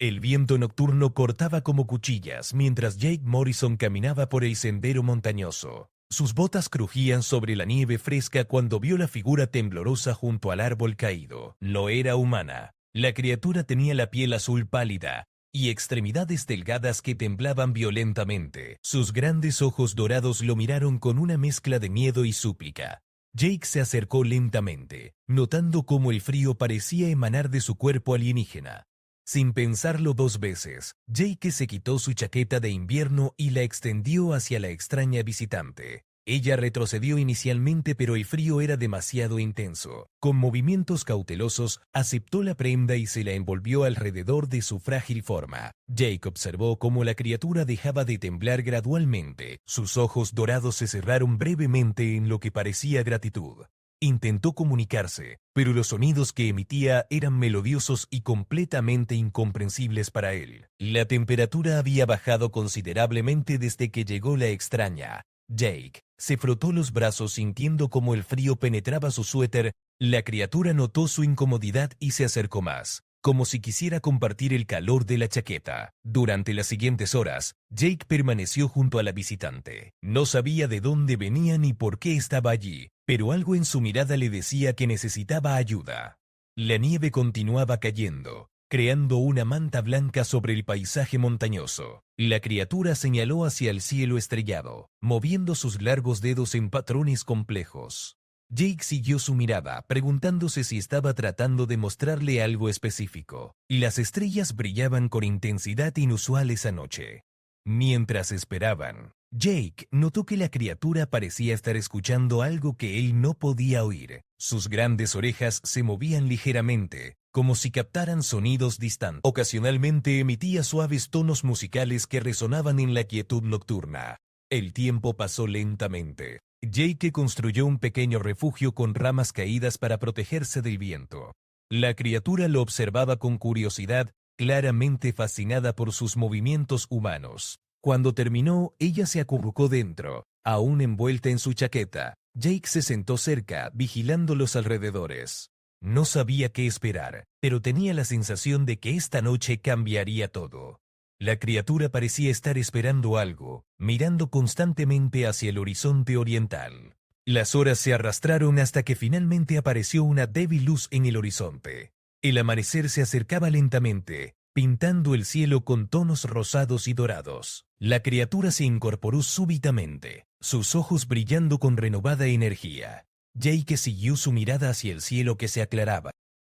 El viento nocturno cortaba como cuchillas mientras Jake Morrison caminaba por el sendero montañoso. Sus botas crujían sobre la nieve fresca cuando vio la figura temblorosa junto al árbol caído. No era humana. La criatura tenía la piel azul pálida y extremidades delgadas que temblaban violentamente. Sus grandes ojos dorados lo miraron con una mezcla de miedo y súplica. Jake se acercó lentamente, notando cómo el frío parecía emanar de su cuerpo alienígena. Sin pensarlo dos veces, Jake se quitó su chaqueta de invierno y la extendió hacia la extraña visitante. Ella retrocedió inicialmente, pero el frío era demasiado intenso. Con movimientos cautelosos, aceptó la prenda y se la envolvió alrededor de su frágil forma. Jake observó cómo la criatura dejaba de temblar gradualmente. Sus ojos dorados se cerraron brevemente en lo que parecía gratitud. Intentó comunicarse, pero los sonidos que emitía eran melodiosos y completamente incomprensibles para él. La temperatura había bajado considerablemente desde que llegó la extraña. Jake se frotó los brazos sintiendo cómo el frío penetraba su suéter. La criatura notó su incomodidad y se acercó más, como si quisiera compartir el calor de la chaqueta. Durante las siguientes horas, Jake permaneció junto a la visitante. No sabía de dónde venía ni por qué estaba allí, pero algo en su mirada le decía que necesitaba ayuda. La nieve continuaba cayendo, creando una manta blanca sobre el paisaje montañoso. La criatura señaló hacia el cielo estrellado, moviendo sus largos dedos en patrones complejos. Jake siguió su mirada, preguntándose si estaba tratando de mostrarle algo específico. Las estrellas brillaban con intensidad inusual esa noche. Mientras esperaban, Jake notó que la criatura parecía estar escuchando algo que él no podía oír. Sus grandes orejas se movían ligeramente, como si captaran sonidos distantes. Ocasionalmente emitía suaves tonos musicales que resonaban en la quietud nocturna. El tiempo pasó lentamente. Jake construyó un pequeño refugio con ramas caídas para protegerse del viento. La criatura lo observaba con curiosidad, claramente fascinada por sus movimientos humanos. Cuando terminó, ella se acurrucó dentro, aún envuelta en su chaqueta. Jake se sentó cerca, vigilando los alrededores. No sabía qué esperar, pero tenía la sensación de que esta noche cambiaría todo. La criatura parecía estar esperando algo, mirando constantemente hacia el horizonte oriental. Las horas se arrastraron hasta que finalmente apareció una débil luz en el horizonte. El amanecer se acercaba lentamente, pintando el cielo con tonos rosados y dorados. La criatura se incorporó súbitamente, sus ojos brillando con renovada energía. Jake siguió su mirada hacia el cielo que se aclaraba.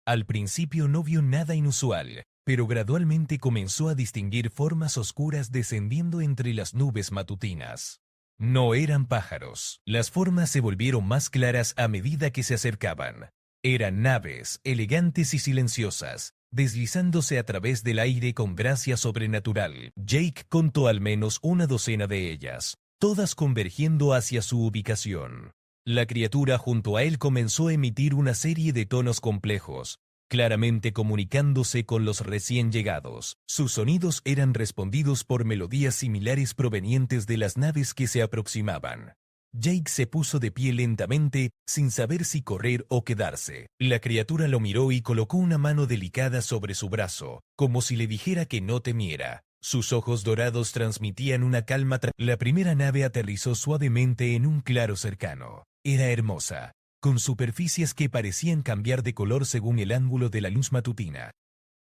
Al principio no vio nada inusual, pero gradualmente comenzó a distinguir formas oscuras descendiendo entre las nubes matutinas. No eran pájaros. Las formas se volvieron más claras a medida que se acercaban. Eran naves, elegantes y silenciosas, deslizándose a través del aire con gracia sobrenatural. Jake contó al menos una docena de ellas, todas convergiendo hacia su ubicación. La criatura junto a él comenzó a emitir una serie de tonos complejos, claramente comunicándose con los recién llegados. Sus sonidos eran respondidos por melodías similares provenientes de las naves que se aproximaban. Jake se puso de pie lentamente, sin saber si correr o quedarse. La criatura lo miró y colocó una mano delicada sobre su brazo, como si le dijera que no temiera. Sus ojos dorados transmitían una calma. La primera nave aterrizó suavemente en un claro cercano. Era hermosa, con superficies que parecían cambiar de color según el ángulo de la luz matutina.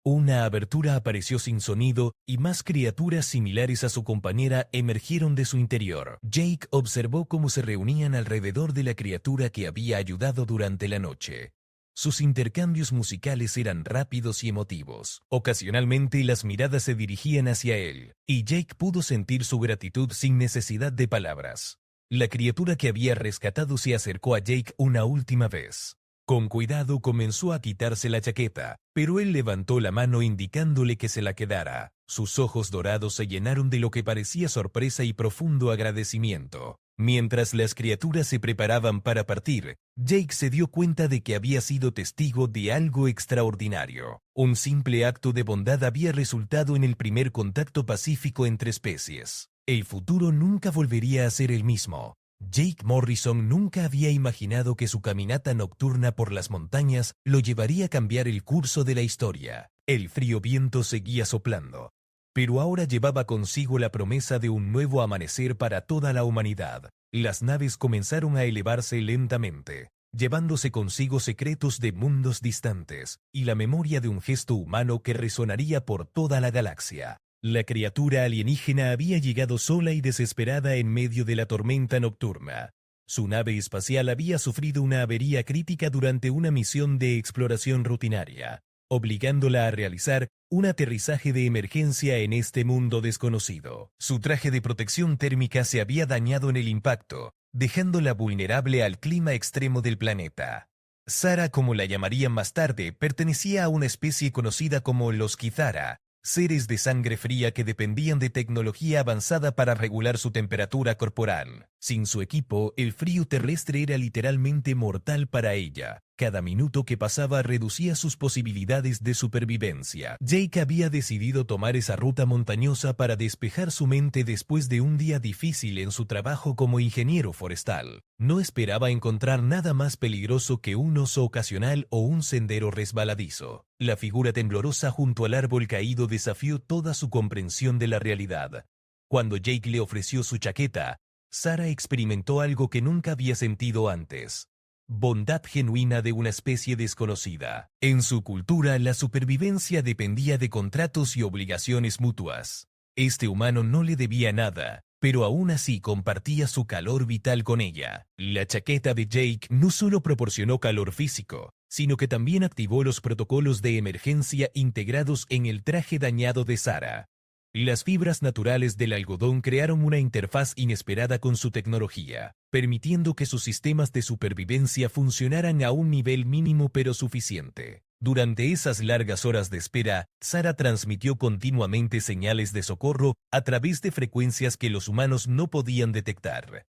Una abertura apareció sin sonido y más criaturas similares a su compañera emergieron de su interior. Jake observó cómo se reunían alrededor de la criatura que había ayudado durante la noche. Sus intercambios musicales eran rápidos y emotivos. Ocasionalmente las miradas se dirigían hacia él, y Jake pudo sentir su gratitud sin necesidad de palabras. La criatura que había rescatado se acercó a Jake una última vez. Con cuidado comenzó a quitarse la chaqueta, pero él levantó la mano indicándole que se la quedara. Sus ojos dorados se llenaron de lo que parecía sorpresa y profundo agradecimiento. Mientras las criaturas se preparaban para partir, Jake se dio cuenta de que había sido testigo de algo extraordinario. Un simple acto de bondad había resultado en el primer contacto pacífico entre especies. El futuro nunca volvería a ser el mismo. Jake Morrison nunca había imaginado que su caminata nocturna por las montañas lo llevaría a cambiar el curso de la historia. El frío viento seguía soplando, pero ahora llevaba consigo la promesa de un nuevo amanecer para toda la humanidad. Las naves comenzaron a elevarse lentamente, llevándose consigo secretos de mundos distantes y la memoria de un gesto humano que resonaría por toda la galaxia. La criatura alienígena había llegado sola y desesperada en medio de la tormenta nocturna. Su nave espacial había sufrido una avería crítica durante una misión de exploración rutinaria, obligándola a realizar un aterrizaje de emergencia en este mundo desconocido. Su traje de protección térmica se había dañado en el impacto, dejándola vulnerable al clima extremo del planeta. Sara, como la llamarían más tarde, pertenecía a una especie conocida como los Kithara, seres de sangre fría que dependían de tecnología avanzada para regular su temperatura corporal. Sin su equipo, el frío terrestre era literalmente mortal para ella. Cada minuto que pasaba reducía sus posibilidades de supervivencia. Jake había decidido tomar esa ruta montañosa para despejar su mente después de un día difícil en su trabajo como ingeniero forestal. No esperaba encontrar nada más peligroso que un oso ocasional o un sendero resbaladizo. La figura temblorosa junto al árbol caído desafió toda su comprensión de la realidad. Cuando Jake le ofreció su chaqueta, Sara experimentó algo que nunca había sentido antes: bondad genuina de una especie desconocida. En su cultura, la supervivencia dependía de contratos y obligaciones mutuas. Este humano no le debía nada, pero aún así compartía su calor vital con ella. La chaqueta de Jake no solo proporcionó calor físico, sino que también activó los protocolos de emergencia integrados en el traje dañado de Sara. Las fibras naturales del algodón crearon una interfaz inesperada con su tecnología, permitiendo que sus sistemas de supervivencia funcionaran a un nivel mínimo pero suficiente. Durante esas largas horas de espera, Sara transmitió continuamente señales de socorro a través de frecuencias que los humanos no podían detectar.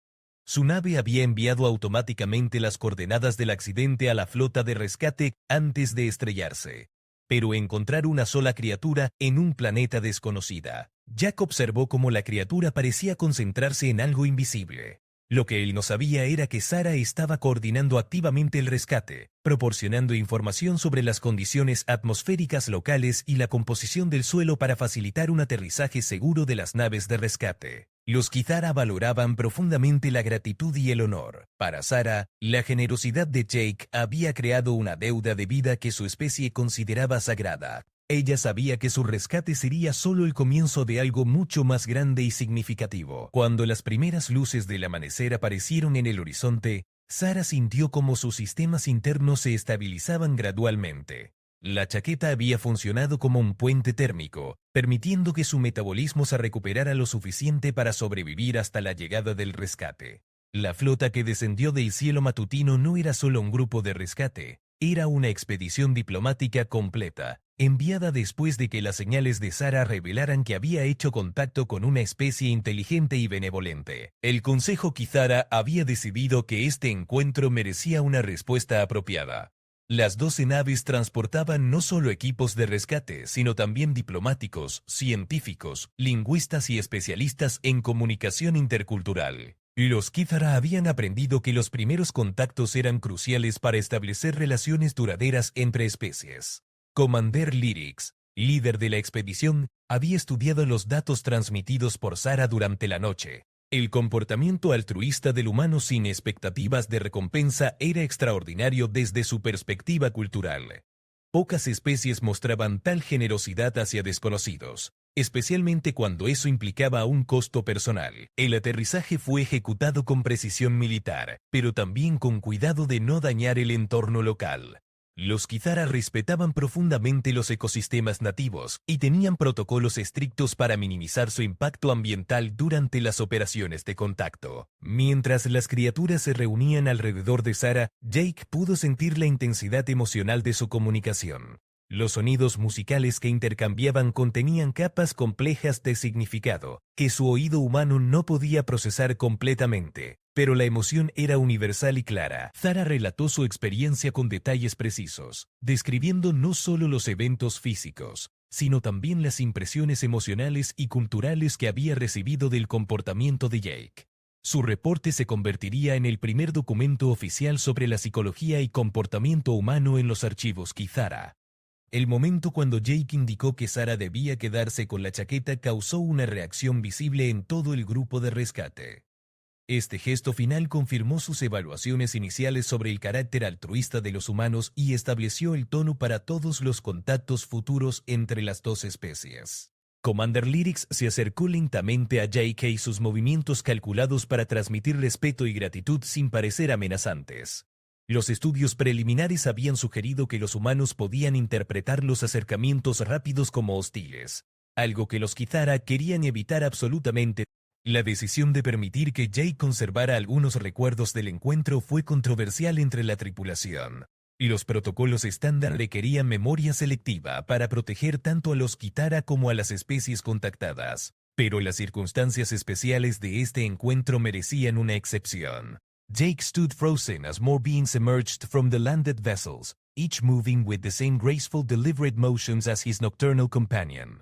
Su nave había enviado automáticamente las coordenadas del accidente a la flota de rescate antes de estrellarse. Pero encontrar una sola criatura en un planeta desconocida. Jack observó cómo la criatura parecía concentrarse en algo invisible. Lo que él no sabía era que Sara estaba coordinando activamente el rescate, proporcionando información sobre las condiciones atmosféricas locales y la composición del suelo para facilitar un aterrizaje seguro de las naves de rescate. Los Kithara valoraban profundamente la gratitud y el honor. Para Sara, la generosidad de Jake había creado una deuda de vida que su especie consideraba sagrada. Ella sabía que su rescate sería solo el comienzo de algo mucho más grande y significativo. Cuando las primeras luces del amanecer aparecieron en el horizonte, Sara sintió como sus sistemas internos se estabilizaban gradualmente. La chaqueta había funcionado como un puente térmico, permitiendo que su metabolismo se recuperara lo suficiente para sobrevivir hasta la llegada del rescate. La flota que descendió del cielo matutino no era solo un grupo de rescate, era una expedición diplomática completa, enviada después de que las señales de Sara revelaran que había hecho contacto con una especie inteligente y benevolente. El Consejo Kithara había decidido que este encuentro merecía una respuesta apropiada. Las 12 naves transportaban no solo equipos de rescate, sino también diplomáticos, científicos, lingüistas y especialistas en comunicación intercultural. Los Kithara habían aprendido que los primeros contactos eran cruciales para establecer relaciones duraderas entre especies. Commander Lyrics, líder de la expedición, había estudiado los datos transmitidos por Sara durante la noche. El comportamiento altruista del humano sin expectativas de recompensa era extraordinario desde su perspectiva cultural. Pocas especies mostraban tal generosidad hacia desconocidos, especialmente cuando eso implicaba un costo personal. El aterrizaje fue ejecutado con precisión militar, pero también con cuidado de no dañar el entorno local. Los Kithara respetaban profundamente los ecosistemas nativos y tenían protocolos estrictos para minimizar su impacto ambiental durante las operaciones de contacto. Mientras las criaturas se reunían alrededor de Sara, Jake pudo sentir la intensidad emocional de su comunicación. Los sonidos musicales que intercambiaban contenían capas complejas de significado que su oído humano no podía procesar completamente, pero la emoción era universal y clara. Sara relató su experiencia con detalles precisos, describiendo no solo los eventos físicos, sino también las impresiones emocionales y culturales que había recibido del comportamiento de Jake. Su reporte se convertiría en el primer documento oficial sobre la psicología y comportamiento humano en los archivos Kithara. El momento cuando Jake indicó que Sarah debía quedarse con la chaqueta causó una reacción visible en todo el grupo de rescate. Este gesto final confirmó sus evaluaciones iniciales sobre el carácter altruista de los humanos y estableció el tono para todos los contactos futuros entre las dos especies. Commander Lyrics se acercó lentamente a Jake y sus movimientos calculados para transmitir respeto y gratitud sin parecer amenazantes. Los estudios preliminares habían sugerido que los humanos podían interpretar los acercamientos rápidos como hostiles, algo que los Kithara querían evitar absolutamente. La decisión de permitir que Jake conservara algunos recuerdos del encuentro fue controversial entre la tripulación, y los protocolos estándar requerían memoria selectiva para proteger tanto a los Kithara como a las especies contactadas, pero las circunstancias especiales de este encuentro merecían una excepción. Jake stood frozen as more beings emerged from the landed vessels, each moving with the same graceful, deliberate motions as his nocturnal companion.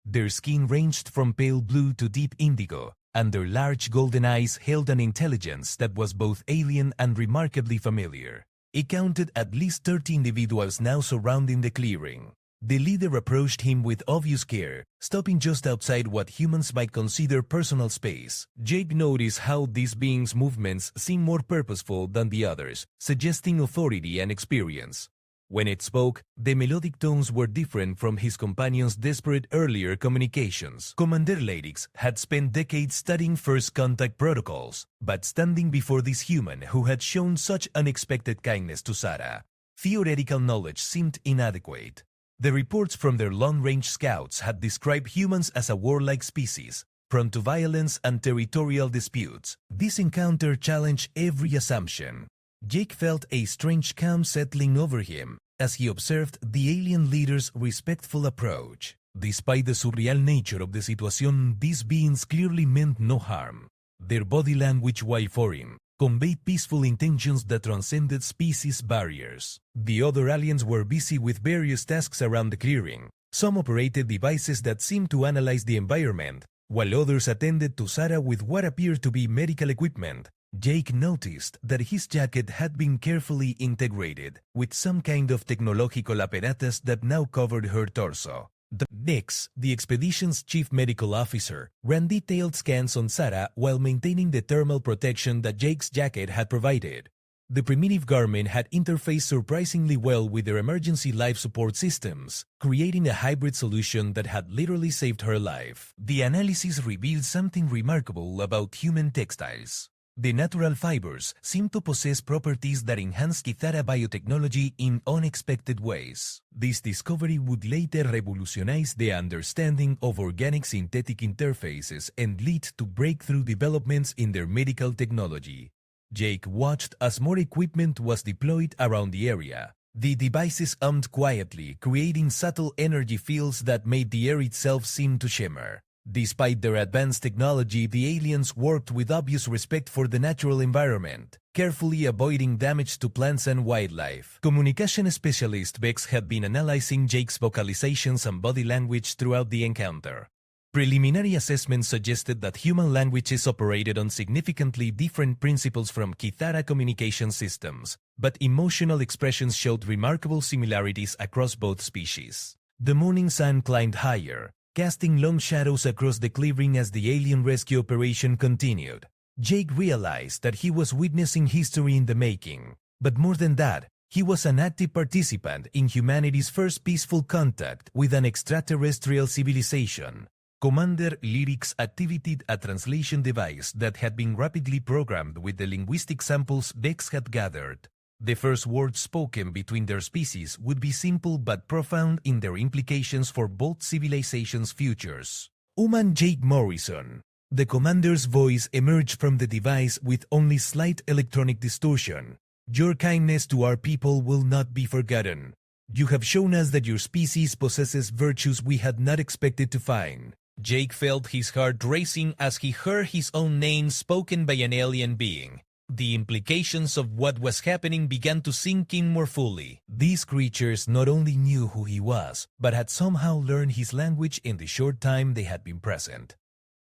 Their skin ranged from pale blue to deep indigo, and their large golden eyes held an intelligence that was both alien and remarkably familiar. He counted at least 30 individuals now surrounding the clearing. The leader approached him with obvious care, stopping just outside what humans might consider personal space. Jake noticed how these beings' movements seemed more purposeful than the others, suggesting authority and experience. When it spoke, the melodic tones were different from his companion's desperate earlier communications. Commander Lyrics had spent decades studying first contact protocols, but standing before this human who had shown such unexpected kindness to Sarah, theoretical knowledge seemed inadequate. The reports from their long-range scouts had described humans as a warlike species, prone to violence and territorial disputes. This encounter challenged every assumption. Jake felt a strange calm settling over him as he observed the alien leader's respectful approach. Despite the surreal nature of the situation, these beings clearly meant no harm. Their body language, while foreign, conveyed peaceful intentions that transcended species barriers. The other aliens were busy with various tasks around the clearing. Some operated devices that seemed to analyze the environment, while others attended to Sarah with what appeared to be medical equipment. Jake noticed that his jacket had been carefully integrated with some kind of technological apparatus that now covered her torso. Next, the expedition's chief medical officer ran detailed scans on Sarah while maintaining the thermal protection that Jake's jacket had provided. The primitive garment had interfaced surprisingly well with their emergency life support systems, creating a hybrid solution that had literally saved her life. The analysis revealed something remarkable about human textiles. The natural fibers seemed to possess properties that enhance Kithara biotechnology in unexpected ways. This discovery would later revolutionize the understanding of organic-synthetic interfaces and lead to breakthrough developments in their medical technology. Jake watched as more equipment was deployed around the area. The devices hummed quietly, creating subtle energy fields that made the air itself seem to shimmer. Despite their advanced technology, the aliens worked with obvious respect for the natural environment, carefully avoiding damage to plants and wildlife. Communication specialist Bex had been analyzing Jake's vocalizations and body language throughout the encounter. Preliminary assessments suggested that human languages operated on significantly different principles from Kithara communication systems, but emotional expressions showed remarkable similarities across both species. The morning sun climbed higher, casting long shadows across the clearing as the alien rescue operation continued. Jake realized that he was witnessing history in the making, but more than that, he was an active participant in humanity's first peaceful contact with an extraterrestrial civilization. Commander Lyrics activated a translation device that had been rapidly programmed with the linguistic samples Bex had gathered. The first words spoken between their species would be simple but profound in their implications for both civilizations' futures. Human Jake Morrison. The commander's voice emerged from the device with only slight electronic distortion. Your kindness to our people will not be forgotten. You have shown us that your species possesses virtues we had not expected to find. Jake felt his heart racing as he heard his own name spoken by an alien being. The implications of what was happening began to sink in more fully. These creatures not only knew who he was, but had somehow learned his language in the short time they had been present.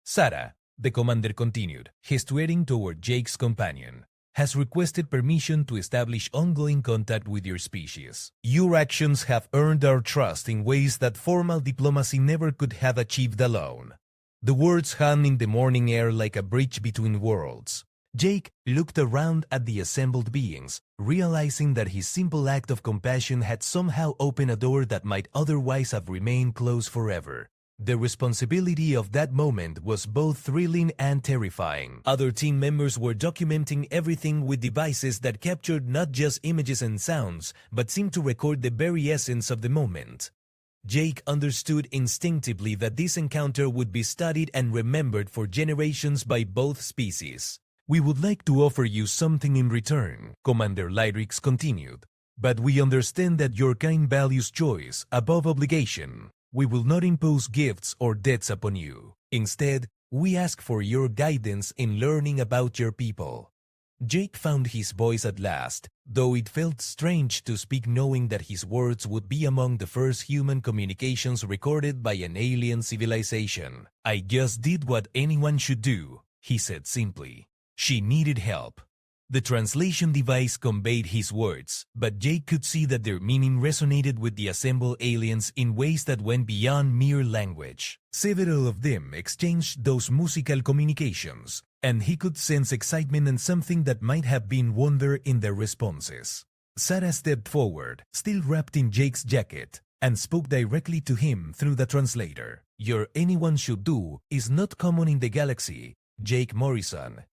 Sarah, the commander continued, gesturing toward Jake's companion, has requested permission to establish ongoing contact with your species. Your actions have earned our trust in ways that formal diplomacy never could have achieved alone. The words hung in the morning air like a bridge between worlds. Jake looked around at the assembled beings, realizing that his simple act of compassion had somehow opened a door that might otherwise have remained closed forever. The responsibility of that moment was both thrilling and terrifying. Other team members were documenting everything with devices that captured not just images and sounds, but seemed to record the very essence of the moment. Jake understood instinctively that this encounter would be studied and remembered for generations by both species. "We would like to offer you something in return," Commander Lyrix continued. "But we understand that your kind values choice above obligation. We will not impose gifts or debts upon you. Instead, we ask for your guidance in learning about your people." Jake found his voice at last, though it felt strange to speak knowing that his words would be among the first human communications recorded by an alien civilization. "I just did what anyone should do," he said simply. She needed help. The translation device conveyed his words, but Jake could see that their meaning resonated with the assembled aliens in ways that went beyond mere language. Several of them exchanged those musical communications, and he could sense excitement and something that might have been wonder in their responses. Sarah stepped forward, still wrapped in Jake's jacket, and spoke directly to him through the translator. "Your anyone should do is not common in the galaxy, Jake Morrison.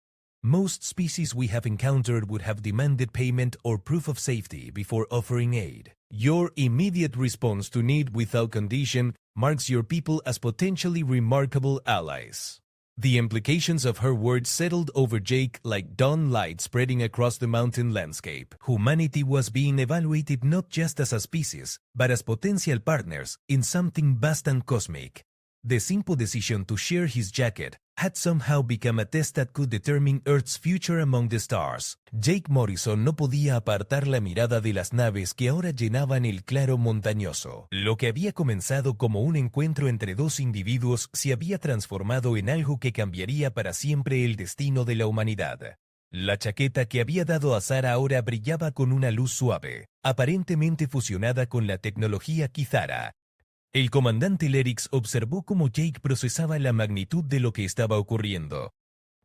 Most species we have encountered would have demanded payment or proof of safety before offering aid. Your immediate response to need without condition marks your people as potentially remarkable allies." The implications of her words settled over Jake like dawn light spreading across the mountain landscape. Humanity was being evaluated not just as a species, but as potential partners in something vast and cosmic. The simple decision to share his jacket had somehow become a test that could determine Earth's future among the stars. Jake Morrison no podía apartar la mirada de las naves que ahora llenaban el claro montañoso. Lo que había comenzado como un encuentro entre dos individuos se había transformado en algo que cambiaría para siempre el destino de la humanidad. La chaqueta que había dado a Sarah ahora brillaba con una luz suave, aparentemente fusionada con la tecnología Kithara. El comandante Lyrix observó cómo Jake procesaba la magnitud de lo que estaba ocurriendo.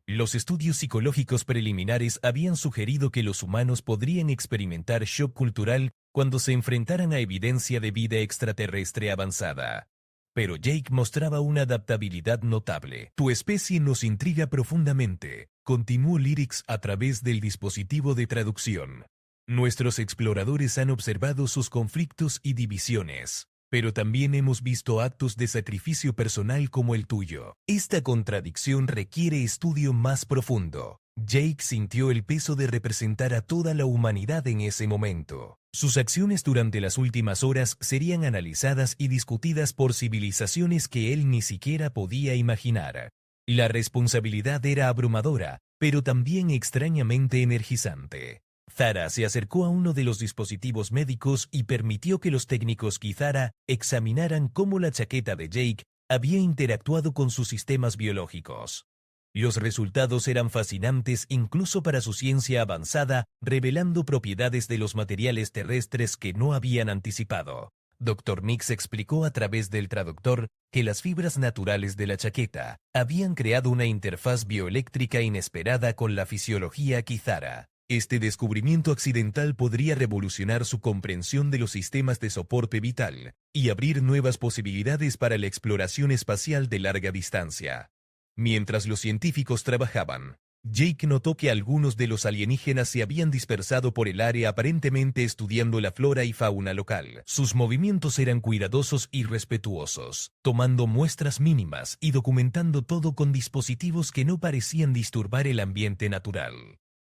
Los estudios psicológicos preliminares habían sugerido que los humanos podrían experimentar shock cultural cuando se enfrentaran a evidencia de vida extraterrestre avanzada. Pero Jake mostraba una adaptabilidad notable. "Tu especie nos intriga profundamente", continuó Lyrix a través del dispositivo de traducción. "Nuestros exploradores han observado sus conflictos y divisiones. Pero también hemos visto actos de sacrificio personal como el tuyo. Esta contradicción requiere estudio más profundo". Jake sintió el peso de representar a toda la humanidad en ese momento. Sus acciones durante las últimas horas serían analizadas y discutidas por civilizaciones que él ni siquiera podía imaginar. La responsabilidad era abrumadora, pero también extrañamente energizante. Zara se acercó a uno de los dispositivos médicos y permitió que los técnicos Kithara examinaran cómo la chaqueta de Jake había interactuado con sus sistemas biológicos. Los resultados eran fascinantes incluso para su ciencia avanzada, revelando propiedades de los materiales terrestres que no habían anticipado. Dr. Nix explicó a través del traductor que las fibras naturales de la chaqueta habían creado una interfaz bioeléctrica inesperada con la fisiología Kithara. Este descubrimiento accidental podría revolucionar su comprensión de los sistemas de soporte vital y abrir nuevas posibilidades para la exploración espacial de larga distancia. Mientras los científicos trabajaban, Jake notó que algunos de los alienígenas se habían dispersado por el área aparentemente estudiando la flora y fauna local. Sus movimientos eran cuidadosos y respetuosos, tomando muestras mínimas y documentando todo con dispositivos que no parecían disturbar el ambiente natural.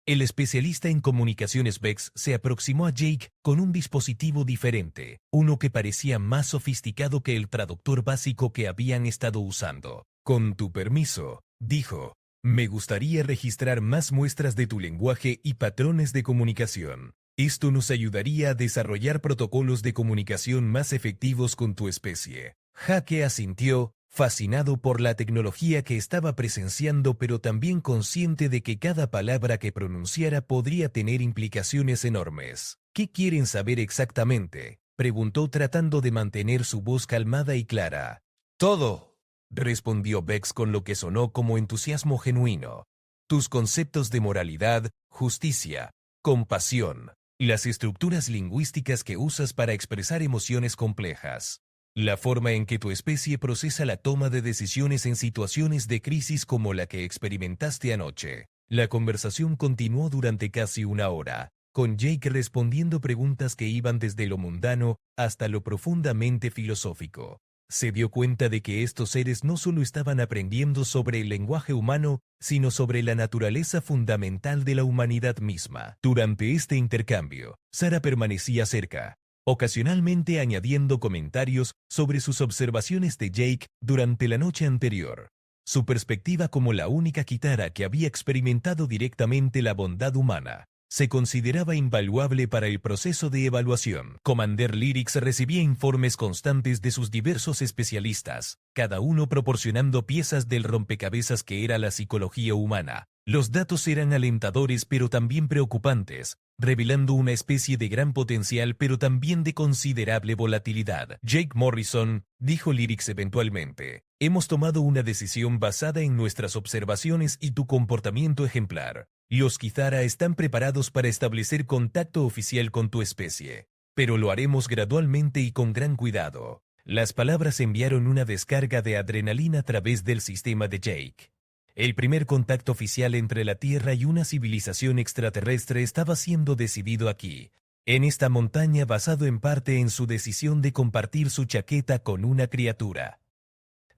El especialista en comunicaciones Vex se aproximó a Jake con un dispositivo diferente, uno que parecía más sofisticado que el traductor básico que habían estado usando. «Con tu permiso», dijo, «me gustaría registrar más muestras de tu lenguaje y patrones de comunicación. Esto nos ayudaría a desarrollar protocolos de comunicación más efectivos con tu especie». Jake asintió fascinado por la tecnología que estaba presenciando, pero también consciente de que cada palabra que pronunciara podría tener implicaciones enormes. ¿Qué quieren saber exactamente?, preguntó tratando de mantener su voz calmada y clara. Todo, respondió Vex con lo que sonó como entusiasmo genuino. Tus conceptos de moralidad, justicia, compasión, las estructuras lingüísticas que usas para expresar emociones complejas, la forma en que tu especie procesa la toma de decisiones en situaciones de crisis como la que experimentaste anoche. La conversación continuó durante casi una hora, con Jake respondiendo preguntas que iban desde lo mundano hasta lo profundamente filosófico. Se dio cuenta de que estos seres no solo estaban aprendiendo sobre el lenguaje humano, sino sobre la naturaleza fundamental de la humanidad misma. Durante este intercambio, Sarah permanecía cerca, ocasionalmente añadiendo comentarios sobre sus observaciones de Jake durante la noche anterior. Su perspectiva como la única Kitara que había experimentado directamente la bondad humana se consideraba invaluable para el proceso de evaluación. Commander Lyrics recibía informes constantes de sus diversos especialistas, cada uno proporcionando piezas del rompecabezas que era la psicología humana. Los datos eran alentadores pero también preocupantes, revelando una especie de gran potencial pero también de considerable volatilidad. Jake Morrison, dijo Lyrics eventualmente, hemos tomado una decisión basada en nuestras observaciones y tu comportamiento ejemplar. Los Kithara están preparados para establecer contacto oficial con tu especie, pero lo haremos gradualmente y con gran cuidado. Las palabras enviaron una descarga de adrenalina a través del sistema de Jake. El primer contacto oficial entre la Tierra y una civilización extraterrestre estaba siendo decidido aquí, en esta montaña, basado en parte en su decisión de compartir su chaqueta con una criatura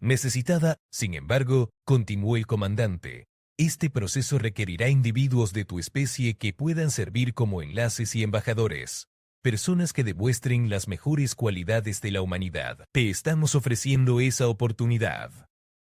necesitada. Sin embargo, continuó el comandante, este proceso requerirá individuos de tu especie que puedan servir como enlaces y embajadores, personas que demuestren las mejores cualidades de la humanidad. Te estamos ofreciendo esa oportunidad.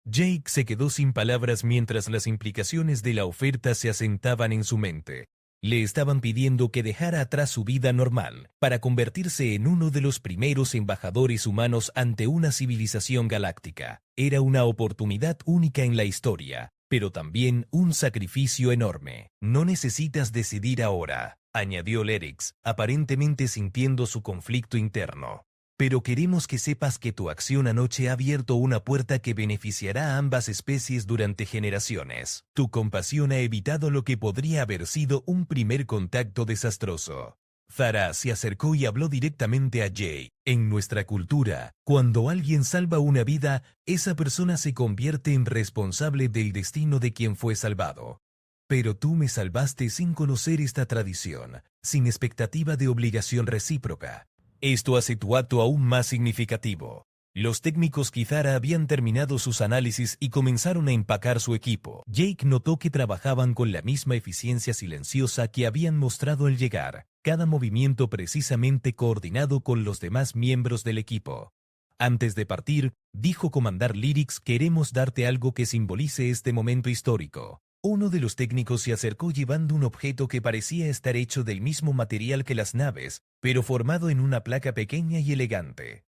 Jake se quedó sin palabras mientras las implicaciones de la oferta se asentaban en su mente. Le estaban pidiendo que dejara atrás su vida normal para convertirse en uno de los primeros embajadores humanos ante una civilización galáctica. Era una oportunidad única en la historia, pero también un sacrificio enorme. No necesitas decidir ahora, añadió Lyrics, aparentemente sintiendo su conflicto interno. Pero queremos que sepas que tu acción anoche ha abierto una puerta que beneficiará a ambas especies durante generaciones. Tu compasión ha evitado lo que podría haber sido un primer contacto desastroso. Zara se acercó y habló directamente a Jay. En nuestra cultura, cuando alguien salva una vida, esa persona se convierte en responsable del destino de quien fue salvado. Pero tú me salvaste sin conocer esta tradición, sin expectativa de obligación recíproca. Esto hace tu acto aún más significativo. Los técnicos Kithara habían terminado sus análisis y comenzaron a empacar su equipo. Jake notó que trabajaban con la misma eficiencia silenciosa que habían mostrado al llegar, cada movimiento precisamente coordinado con los demás miembros del equipo. Antes de partir, dijo Commander Lyrics, queremos darte algo que simbolice este momento histórico. Uno de los técnicos se acercó llevando un objeto que parecía estar hecho del mismo material que las naves, pero formado en una placa pequeña y elegante.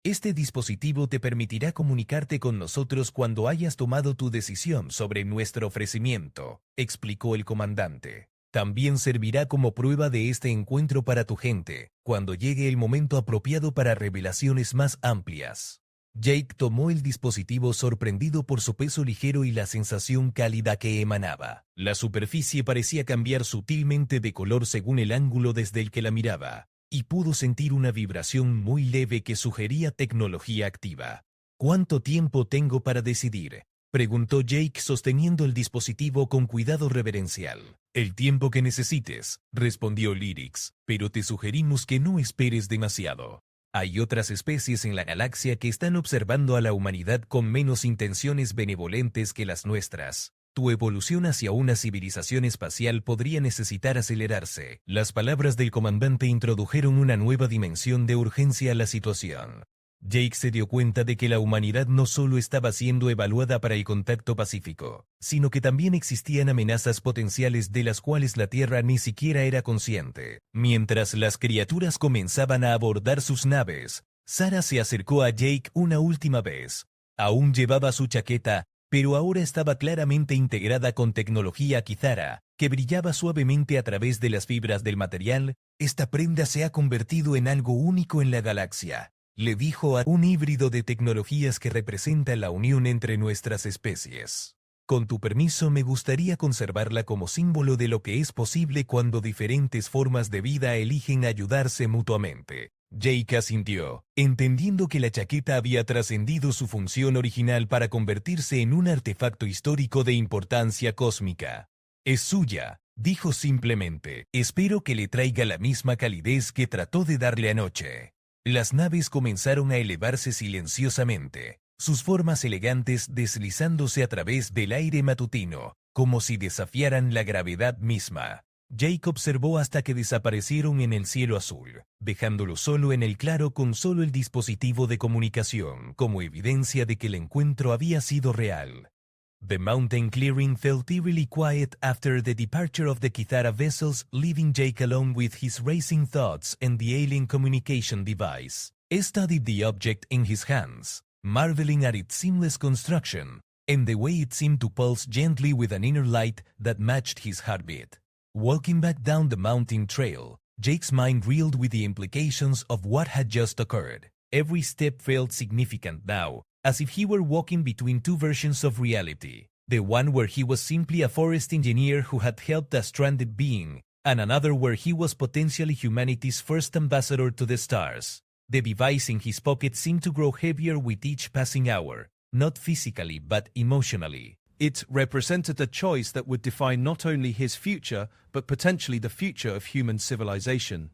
Este dispositivo te permitirá comunicarte con nosotros cuando hayas tomado tu decisión sobre nuestro ofrecimiento, explicó el comandante. También servirá como prueba de este encuentro para tu gente, cuando llegue el momento apropiado para revelaciones más amplias. Jake tomó el dispositivo sorprendido por su peso ligero y la sensación cálida que emanaba. La superficie parecía cambiar sutilmente de color según el ángulo desde el que la miraba, y pudo sentir una vibración muy leve que sugería tecnología activa. ¿Cuánto tiempo tengo para decidir?, preguntó Jake sosteniendo el dispositivo con cuidado reverencial. El tiempo que necesites, respondió Lyrics, pero te sugerimos que no esperes demasiado. Hay otras especies en la galaxia que están observando a la humanidad con menos intenciones benevolentes que las nuestras. Tu evolución hacia una civilización espacial podría necesitar acelerarse. Las palabras del comandante introdujeron una nueva dimensión de urgencia a la situación. Jake se dio cuenta de que la humanidad no solo estaba siendo evaluada para el contacto pacífico, sino que también existían amenazas potenciales de las cuales la Tierra ni siquiera era consciente. Mientras las criaturas comenzaban a abordar sus naves, Sarah se acercó a Jake una última vez, Aún llevaba su chaqueta, pero ahora estaba claramente integrada con tecnología Kizara, que brillaba suavemente a través de las fibras del material. Esta prenda se ha convertido en algo único en la galaxia, le dijo a un híbrido de tecnologías que representa la unión entre nuestras especies. Con tu permiso me gustaría conservarla como símbolo de lo que es posible cuando diferentes formas de vida eligen ayudarse mutuamente. Jake asintió, entendiendo que la chaqueta había trascendido su función original para convertirse en un artefacto histórico de importancia cósmica. Es suya, dijo simplemente. Espero que le traiga la misma calidez que trató de darle anoche. Las naves comenzaron a elevarse silenciosamente, sus formas elegantes deslizándose a través del aire matutino, como si desafiaran la gravedad misma. Jake observó hasta que desaparecieron en el cielo azul, dejándolo solo en el claro con solo el dispositivo de comunicación como evidencia de que el encuentro había sido real. The mountain clearing felt eerily quiet after the departure of the Kithara vessels, leaving Jake alone with his racing thoughts and the alien communication device. He studied the object in his hands, marveling at its seamless construction, and the way it seemed to pulse gently with an inner light that matched his heartbeat. Walking back down the mountain trail, Jake's mind reeled with the implications of what had just occurred. Every step felt significant now, as if he were walking between two versions of reality. The one where he was simply a forest engineer who had helped a stranded being, and another where he was potentially humanity's first ambassador to the stars. The device in his pocket seemed to grow heavier with each passing hour, not physically but emotionally. It represented a choice that would define not only his future, but potentially the future of human civilization.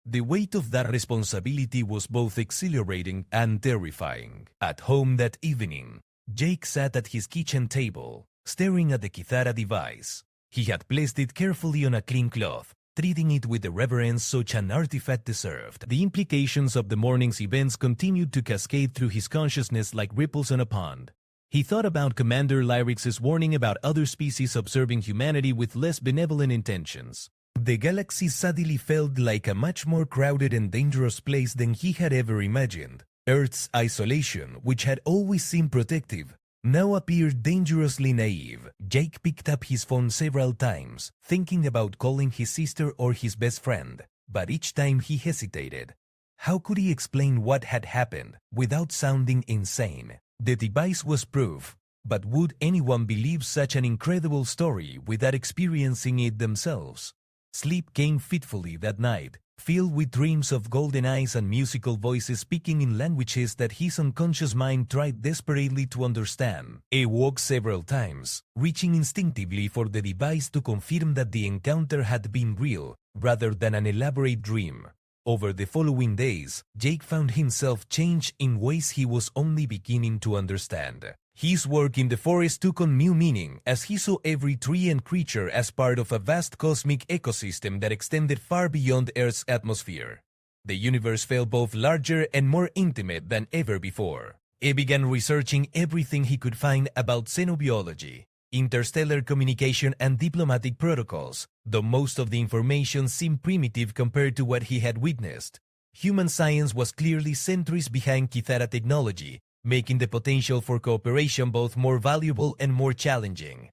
The weight of that responsibility was both exhilarating and terrifying. At home that evening, Jake sat at his kitchen table, staring at the Kithara device. He had placed it carefully on a clean cloth, treating it with the reverence such an artifact deserved. The implications of the morning's events continued to cascade through his consciousness like ripples on a pond. He thought about Commander Lyric's warning about other species observing humanity with less benevolent intentions. The galaxy suddenly felt like a much more crowded and dangerous place than he had ever imagined. Earth's isolation, which had always seemed protective, now appeared dangerously naive. Jake picked up his phone several times, thinking about calling his sister or his best friend, but each time he hesitated. How could he explain what had happened without sounding insane? The device was proof, but would anyone believe such an incredible story without experiencing it themselves? Sleep came fitfully that night, filled with dreams of golden eyes and musical voices speaking in languages that his unconscious mind tried desperately to understand. He woke several times, reaching instinctively for the device to confirm that the encounter had been real, rather than an elaborate dream. Over the following days, Jake found himself changed in ways he was only beginning to understand. His work in the forest took on new meaning as he saw every tree and creature as part of a vast cosmic ecosystem that extended far beyond Earth's atmosphere. The universe felt both larger and more intimate than ever before. He began researching everything he could find about xenobiology, interstellar communication and diplomatic protocols, though most of the information seemed primitive compared to what he had witnessed. Human science was clearly centuries behind Kithara technology, making the potential for cooperation both more valuable and more challenging.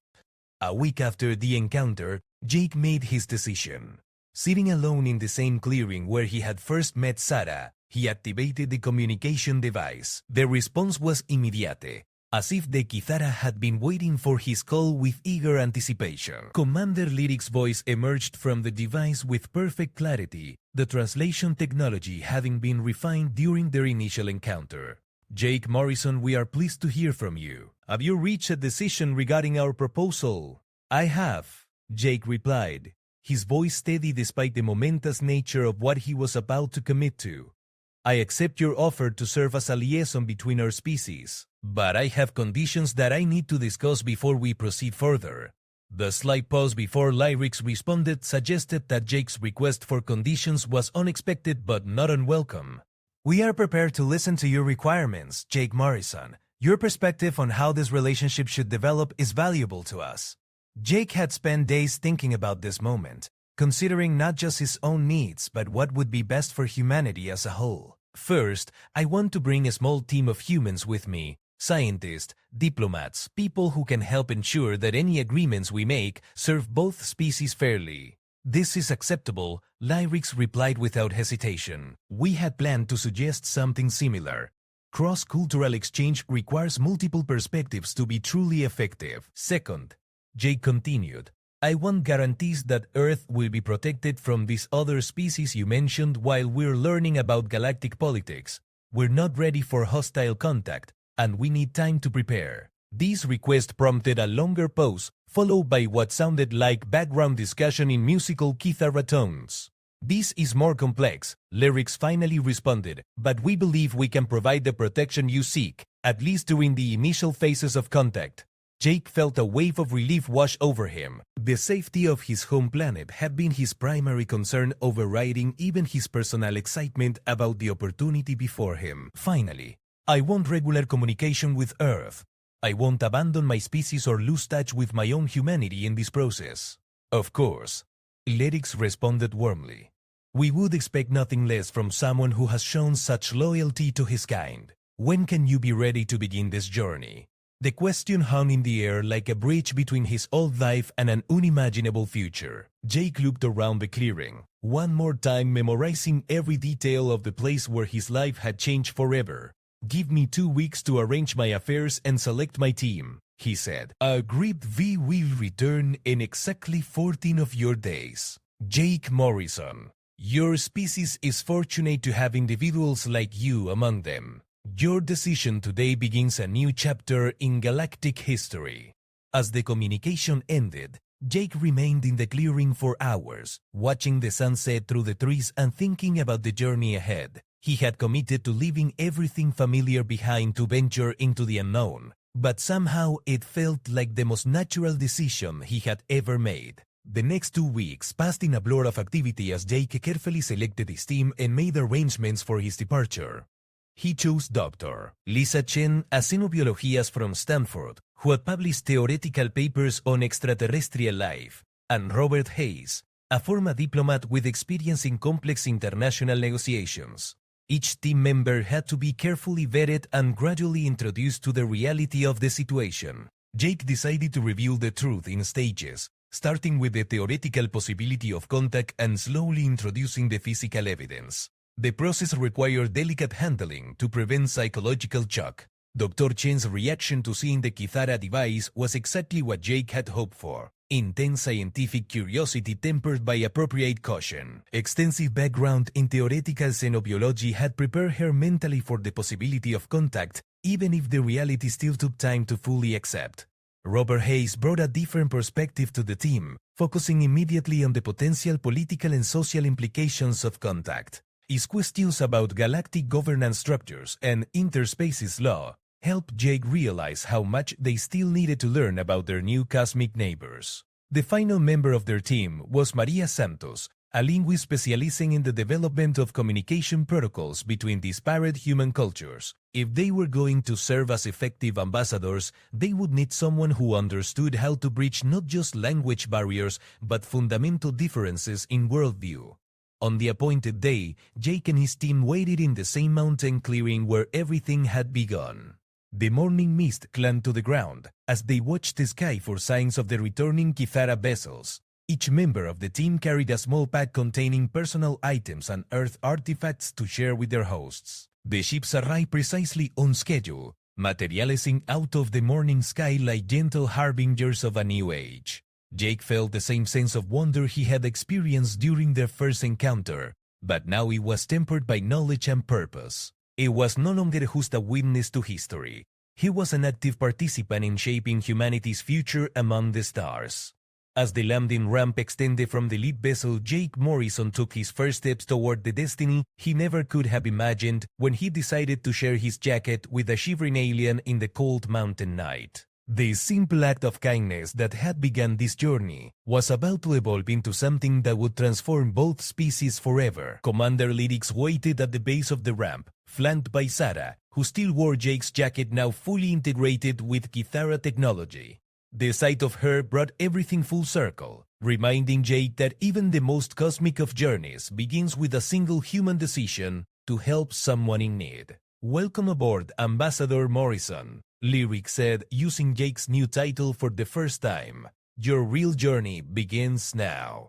A week after the encounter, Jake made his decision. Sitting alone in the same clearing where he had first met Sarah, he activated the communication device. The response was immediate, as if the Kithara had been waiting for his call with eager anticipation. Commander Lyric's voice emerged from the device with perfect clarity, the translation technology having been refined during their initial encounter. Jake Morrison, we are pleased to hear from you. Have you reached a decision regarding our proposal? I have, Jake replied, his voice steady despite the momentous nature of what he was about to commit to. I accept your offer to serve as a liaison between our species, but I have conditions that I need to discuss before we proceed further. The slight pause before Lyrics responded suggested that Jake's request for conditions was unexpected but not unwelcome. We are prepared to listen to your requirements, Jake Morrison. Your perspective on how this relationship should develop is valuable to us. Jake had spent days thinking about this moment, considering not just his own needs but what would be best for humanity as a whole. First, I want to bring a small team of humans with me, Scientists, diplomats, people who can help ensure that any agreements we make serve both species fairly. This is acceptable, Lyrics replied without hesitation. We had planned to suggest something similar. Cross-cultural exchange requires multiple perspectives to be truly effective. Second, Jake continued, I want guarantees that Earth will be protected from these other species you mentioned while we're learning about galactic politics. We're not ready for hostile contact, and we need time to prepare. This request prompted a longer pause, followed by what sounded like background discussion in musical kithara tones. This is more complex, Lyrics finally responded, but we believe we can provide the protection you seek, at least during the initial phases of contact. Jake felt a wave of relief wash over him. The safety of his home planet had been his primary concern, overriding even his personal excitement about the opportunity before him. Finally, I want regular communication with Earth. I won't abandon my species or lose touch with my own humanity in this process. Of course, Lyrics responded warmly. We would expect nothing less from someone who has shown such loyalty to his kind. When can you be ready to begin this journey? The question hung in the air like a bridge between his old life and an unimaginable future. Jake looked around the clearing, one more time memorizing every detail of the place where his life had changed forever. Give me 2 weeks to arrange my affairs and select my team, he said. Agreed, we will return in exactly 14 of your days. Jake Morrison, your species is fortunate to have individuals like you among them. Your decision today begins a new chapter in galactic history. As the communication ended, Jake remained in the clearing for hours, watching the sunset through the trees and thinking about the journey ahead. He had committed to leaving everything familiar behind to venture into the unknown, but somehow it felt like the most natural decision he had ever made. The next 2 weeks passed in a blur of activity as Jake carefully selected his team and made arrangements for his departure. He chose Dr. Lisa Chen, a xenobiologist from Stanford, who had published theoretical papers on extraterrestrial life, and Robert Hayes, a former diplomat with experience in complex international negotiations. Each team member had to be carefully vetted and gradually introduced to the reality of the situation. Jake decided to reveal the truth in stages, starting with the theoretical possibility of contact and slowly introducing the physical evidence. The process required delicate handling to prevent psychological shock. Dr. Chen's reaction to seeing the Kithara device was exactly what Jake had hoped for. Intense scientific curiosity tempered by appropriate caution. Extensive background in theoretical xenobiology had prepared her mentally for the possibility of contact, even if the reality still took time to fully accept. Robert Hayes brought a different perspective to the team, focusing immediately on the potential political and social implications of contact. His questions about galactic governance structures and interspecies law helped Jake realize how much they still needed to learn about their new cosmic neighbors. The final member of their team was Maria Santos, a linguist specializing in the development of communication protocols between disparate human cultures. If they were going to serve as effective ambassadors, they would need someone who understood how to bridge not just language barriers but fundamental differences in worldview. On the appointed day, Jake and his team waited in the same mountain clearing where everything had begun. The morning mist clung to the ground as they watched the sky for signs of the returning Kithara vessels. Each member of the team carried a small pack containing personal items and Earth artifacts to share with their hosts. The ships arrived precisely on schedule, materializing out of the morning sky like gentle harbingers of a new age. Jake felt the same sense of wonder he had experienced during their first encounter, but now it was tempered by knowledge and purpose. It was no longer just a witness to history. He was an active participant in shaping humanity's future among the stars. As the landing ramp extended from the lead vessel, Jake Morrison took his first steps toward the destiny he never could have imagined when he decided to share his jacket with a shivering alien in the cold mountain night. The simple act of kindness that had begun this journey was about to evolve into something that would transform both species forever. Commander Lyrics waited at the base of the ramp, flanked by Sarah, who still wore Jake's jacket now fully integrated with Kithara technology. The sight of her brought everything full circle, reminding Jake that even the most cosmic of journeys begins with a single human decision to help someone in need. Welcome aboard, Ambassador Morrison. Lyric said, using Jake's new title for the first time, "Your real journey begins now."